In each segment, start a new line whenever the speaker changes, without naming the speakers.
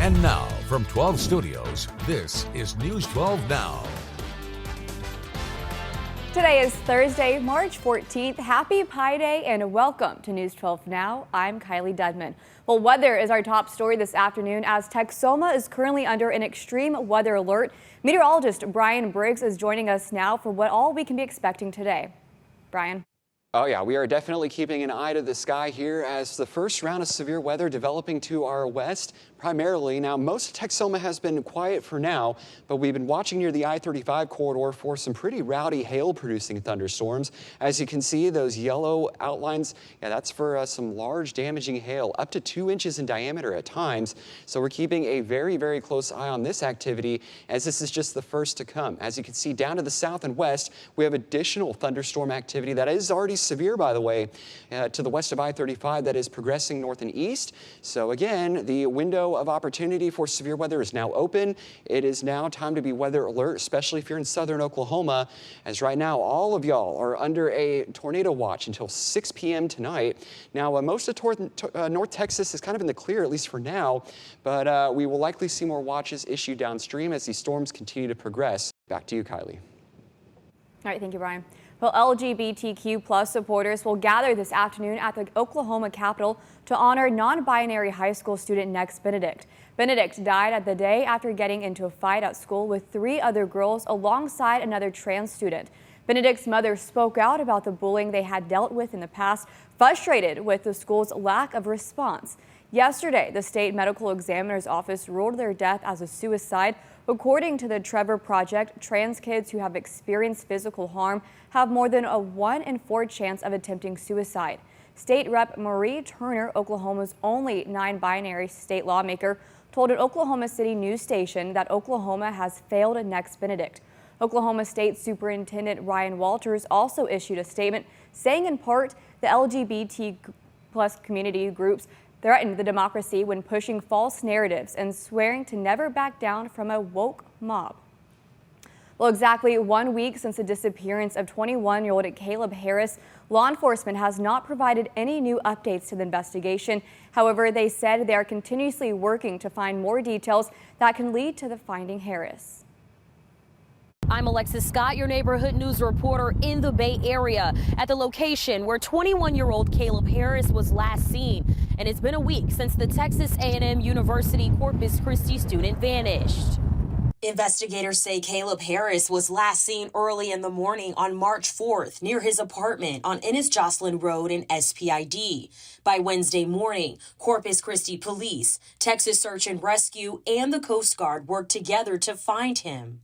And now, from 12 Studios, this is News 12 Now.
Today is Thursday, March 14th. Happy Pi Day and welcome to News 12 Now. I'm Kylee Dedmon. Well, weather is our top story this afternoon as Texoma is currently under an extreme weather alert. Meteorologist Briggs is joining us now for what all we can be expecting today. Brian.
Oh yeah, we are definitely keeping an eye to the sky here as the first round of severe weather developing to our west. Primarily, now most of Texoma has been quiet for now, but we've been watching near the I-35 corridor for some pretty rowdy hail-producing thunderstorms. As you can see, those yellow outlines, yeah, that's for some large damaging hail, up to 2 inches in diameter at times. So we're keeping a very, very close eye on this activity as this is just the first to come. As you can see down to the south and west, we have additional thunderstorm activity that is already severe, by the way, to the west of I-35 that is progressing north and east. So again, the window of opportunity for severe weather is now open. It is now time to be weather alert, especially if you're in southern Oklahoma, as right now all of y'all are under a tornado watch until 6 p.m. tonight. Now, most of North Texas is kind of in the clear, at least for now, but we will likely see more watches issued downstream as these storms continue to progress. Back to you, Kylie.
All right, thank you, Brian. Well, LGBTQ+ supporters will gather this afternoon at the Oklahoma Capitol to honor non-binary high school student Nex Benedict. Benedict died at the day after getting into a fight at school with 3 other girls alongside another trans student. Benedict's mother spoke out about the bullying they had dealt with in the past, frustrated with the school's lack of response. Yesterday, the state medical examiner's office ruled their death as a suicide. According to the Trevor Project, trans kids who have experienced physical harm have more than a 1 in 4 chance of attempting suicide. State Rep. Marie Turner, Oklahoma's only non-binary state lawmaker, told an Oklahoma City news station that Oklahoma has failed Nex Benedict. Oklahoma State Superintendent Ryan Walters also issued a statement saying in part the LGBT+ community groups threatened the democracy when pushing false narratives and swearing to never back down from a woke mob. Well, exactly 1 week since the disappearance of 21-year-old Caleb Harris, law enforcement has not provided any new updates to the investigation. However, they said they are continuously working to find more details that can lead to the finding Harris.
I'm Alexis Scott, your neighborhood news reporter in the Bay Area at the location where 21-year-old Caleb Harris was last seen. And it's been a week since the Texas A&M University Corpus Christi student vanished.
Investigators say Caleb Harris was last seen early in the morning on March 4th near his apartment on Ennis-Jocelyn Road in SPID. By Wednesday morning, Corpus Christi Police, Texas Search and Rescue, and the Coast Guard worked together to find him.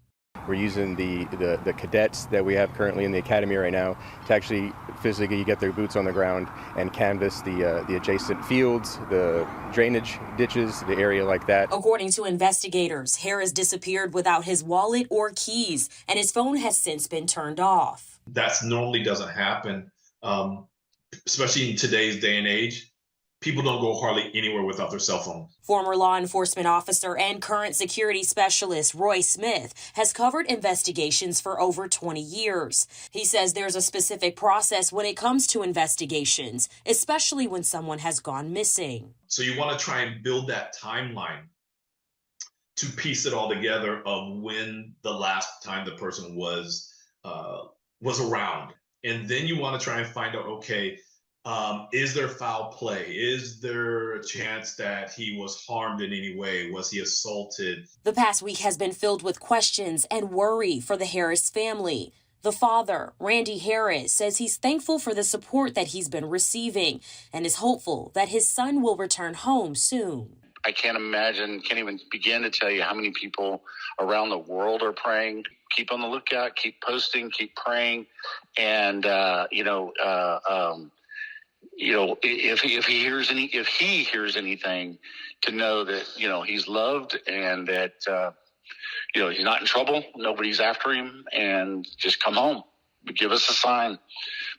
We're using the cadets that we have currently in the academy right now to actually physically get their boots on the ground and canvass the adjacent fields, the drainage ditches, the area like that.
According to investigators, Harris disappeared without his wallet or keys, and his phone has since been turned off.
That normally doesn't happen, especially in today's day and age. People don't go hardly anywhere without their cell phone.
Former law enforcement officer and current security specialist Roy Smith has covered investigations for over 20 years. He says there's a specific process when it comes to investigations, especially when someone has gone missing.
So you want to try and build that timeline to piece it all together of when the last time the person was around. And then you want to try and find out, okay, is there foul play? Is there a chance that he was harmed in any way? Was he assaulted?
The past week has been filled with questions and worry for the Harris family. The father, Randy Harris, says he's thankful for the support that he's been receiving and is hopeful that his son will return home soon.
I can't even begin to tell you how many people around the world are praying. Keep on the lookout, keep posting, keep praying. And, if he hears anything, to know that, he's loved and that, he's not in trouble. Nobody's after him, and just come home. Give us a sign.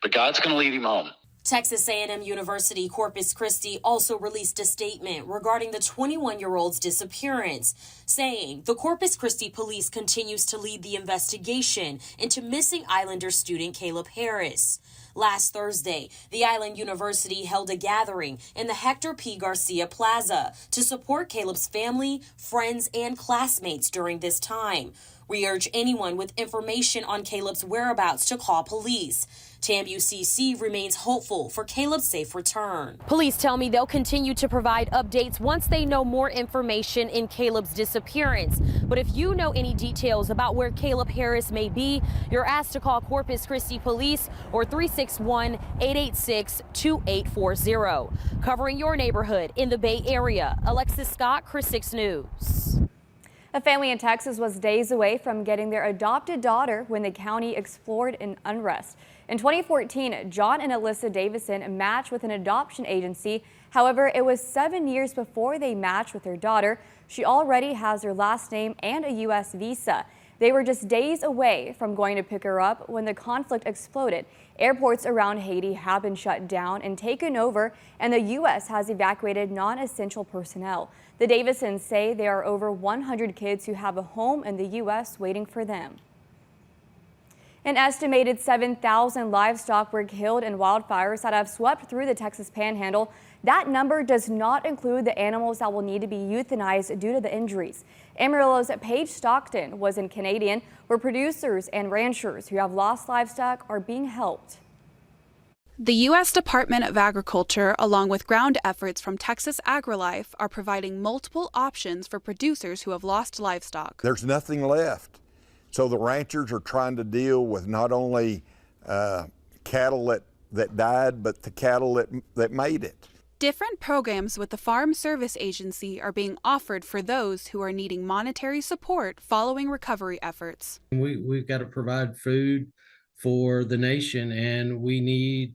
But God's going to lead him home.
Texas A&M University Corpus Christi also released a statement regarding the 21-year-old's disappearance, saying the Corpus Christi police continues to lead the investigation into missing Islander student Caleb Harris. Last Thursday, the Island University held a gathering in the Hector P. Garcia Plaza to support Caleb's family, friends, and classmates during this time. We urge anyone with information on Caleb's whereabouts to call police. TAMUCC remains hopeful for Caleb's safe return.
Police tell me they'll continue to provide updates once they know more information in Caleb's disappearance. But if you know any details about where Caleb Harris may be, you're asked to call Corpus Christi Police or 361-886-2840. Covering your neighborhood in the Bay Area, Alexis Scott, KXII 6 News.
A family in Texas was days away from getting their adopted daughter when the county explored an unrest. In 2014, John and Alyssa Davison matched with an adoption agency. However, it was 7 years before they matched with their daughter. She already has her last name and a U.S. visa. They were just days away from going to pick her up when the conflict exploded. Airports around Haiti have been shut down and taken over, and the U.S. has evacuated non-essential personnel. The Davisons say there are over 100 kids who have a home in the U.S. waiting for them. An estimated 7,000 livestock were killed in wildfires that have swept through the Texas Panhandle. That number does not include the animals that will need to be euthanized due to the injuries. Amarillo's Paige Stockton was in Canadian, where producers and ranchers who have lost livestock are being helped.
The U.S. Department of Agriculture, along with ground efforts from Texas AgriLife, are providing multiple options for producers who have lost livestock.
There's nothing left. So the ranchers are trying to deal with not only cattle that died, but the cattle that made it.
Different programs with the Farm Service Agency are being offered for those who are needing monetary support following recovery efforts.
We've got to provide food for the nation, and we need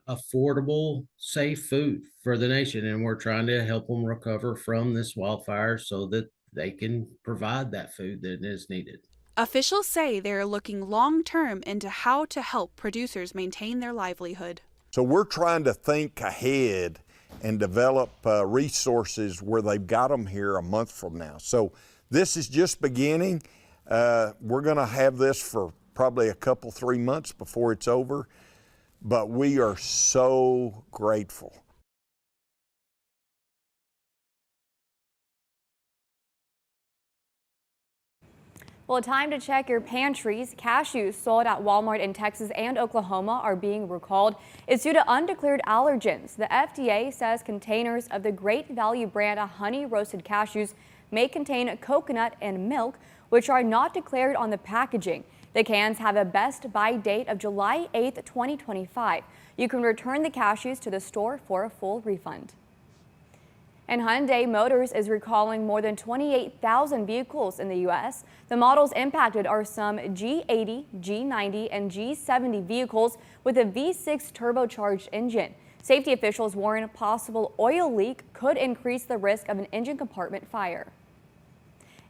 affordable, safe food for the nation, and we're trying to help them recover from this wildfire so that they can provide that food that is needed.
Officials say they are looking long-term into how to help producers maintain their livelihood.
So we're trying to think ahead and develop resources where they've got them here a month from now. So this is just beginning. We're going to have this for probably a couple, 3 months before it's over, but we are so grateful.
Well, time to check your pantries. Cashews sold at Walmart in Texas and Oklahoma are being recalled. It's due to undeclared allergens. The FDA says containers of the Great Value brand of honey roasted cashews may contain coconut and milk, which are not declared on the packaging. The cans have a best buy date of July 8th, 2025. You can return the cashews to the store for a full refund. And Hyundai Motors is recalling more than 28,000 vehicles in the U.S. The models impacted are some G80, G90, and G70 vehicles with a V6 turbocharged engine. Safety officials warn a possible oil leak could increase the risk of an engine compartment fire.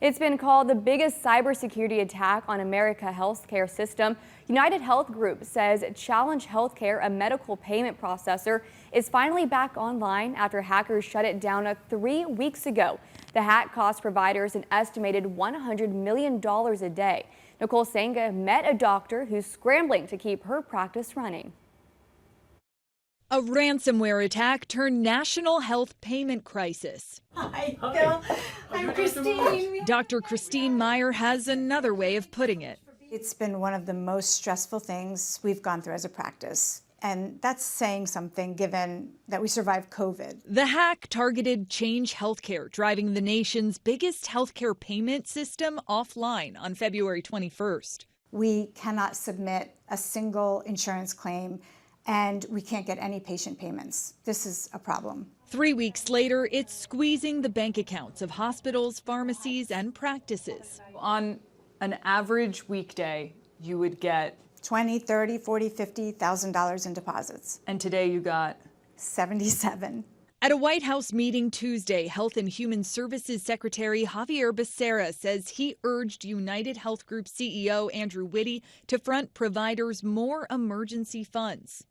It's been called the biggest cybersecurity attack on America's healthcare system. United Health Group says Challenge Healthcare, a medical payment processor, is finally back online after hackers shut it down 3 weeks ago. The hack cost providers an estimated $100 million a day. Nicole Senga met a doctor who's scrambling to keep her practice running.
A ransomware attack turned national health payment crisis.
Hi, Bill. I'm Christine.
Dr. Christine Meyer has another way of putting it.
It's been one of the most stressful things we've gone through as a practice. And that's saying something given that we survived COVID.
The hack targeted Change Healthcare, driving the nation's biggest healthcare payment system offline on February 21st.
We cannot submit a single insurance claim, and we can't get any patient payments. This is a problem.
3 weeks later, it's squeezing the bank accounts of hospitals, pharmacies, and practices.
On an average weekday, you would get
$20,000, $30,000, $40,000, $50,000 in deposits.
And today you got
77.
At a White House meeting Tuesday, Health and Human Services Secretary Javier Becerra says he urged United Health Group CEO Andrew Whitty to front providers more emergency funds.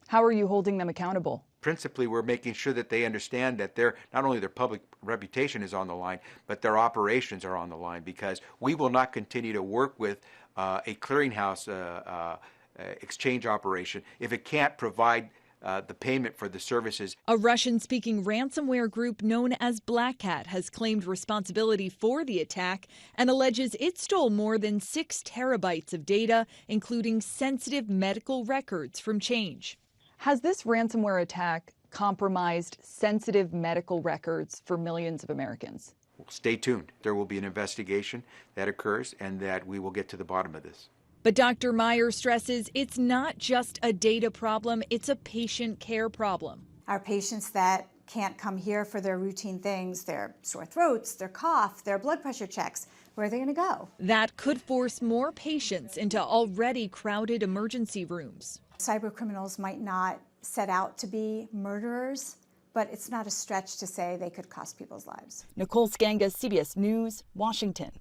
How are you holding them accountable?
Principally, we're making sure that they understand that not only their public reputation is on the line, but their operations are on the line, because we will not continue to work with a clearinghouse exchange operation if it can't provide the payment for the services.
A Russian-speaking ransomware group known as Black Hat has claimed responsibility for the attack and alleges it stole more than 6 terabytes of data, including sensitive medical records from Change.
Has this ransomware attack compromised sensitive medical records for millions of Americans?
Stay tuned. There will be an investigation that occurs and that we will get to the bottom of this.
But Dr. Meyer stresses it's not just a data problem, it's a patient care problem.
Our patients that can't come here for their routine things, their sore throats, their cough, their blood pressure checks, where are they going to go?
That could force more patients into already crowded emergency rooms.
Cyber criminals might not set out to be murderers, but it's not a stretch to say they could cost people's lives.
Nicole Skangas, CBS News, Washington.